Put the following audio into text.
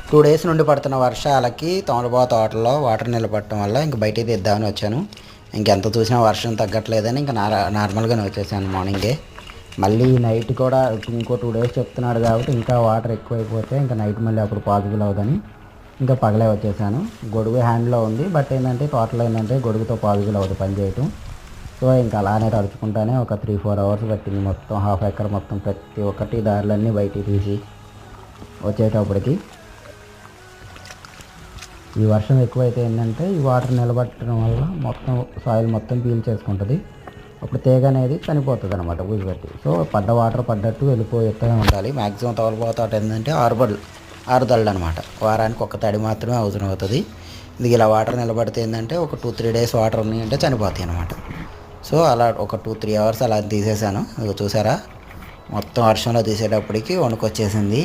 2 days నుండి పడుతున్న వర్షాలకి తమలపాకు తోటలో వాటర్ నిలబడటం వల్ల ఇంక బయటికి తెద్దామని వచ్చాను. ఇంకెంత చూసినా వర్షం తగ్గట్లేదని ఇంకా నార్మల్గానే వచ్చేసాను మార్నింగే. మళ్ళీ నైట్ కూడా ఇంకో 2 డేస్ చెప్తున్నాడు కాబట్టి ఇంకా వాటర్ ఎక్కువైపోతే ఇంకా నైట్ మళ్ళీ అప్పుడు పాసిబుల్ అవుదని ఇంకా పగలే వచ్చేసాను. గొడుగు హ్యాండ్లో ఉంది, బట్ ఏంటంటే తోటలో ఏంటంటే గొడుగుతో పాసిబుల్ అవుతుంది పని చేయటం. సో ఇంకా అలానే తడుచుకుంటానే ఒక 3-4 అవర్స్ పట్టింది. మొత్తం హాఫ్ ఎకర్ మొత్తం ప్రతి ఒక్కటి దారులన్నీ బయటికి తీసి వచ్చేటప్పటికి. ఈ వర్షం ఎక్కువైతే ఏంటంటే ఈ వాటర్ నిలబట్టడం వల్ల మొత్తం సాయిల్ మొత్తం పీల్చేసుకుంటుంది. అప్పుడు తీగ అనేది చనిపోతుంది అనమాట ఊసిపెట్టి. సో పడ్డ వాటర్ పడ్డట్టు వెళ్ళిపోతూనే ఉండాలి. మ్యాక్సిమం తోట ఏంటంటే ఆరుదళ్ళు అనమాట. వారానికి ఒక తడి మాత్రమే అవసరం అవుతుంది. ఇది ఇలా వాటర్ నిలబడితే ఏంటంటే ఒక 2-3 డేస్ వాటర్ ఉన్నాయంటే చనిపోతాయి అనమాట. సో అలా ఒక 2-3 అవర్స్ అలా తీసేసాను. చూసారా మొత్తం వర్షంలో తీసేటప్పటికి వణుకొచ్చేసింది.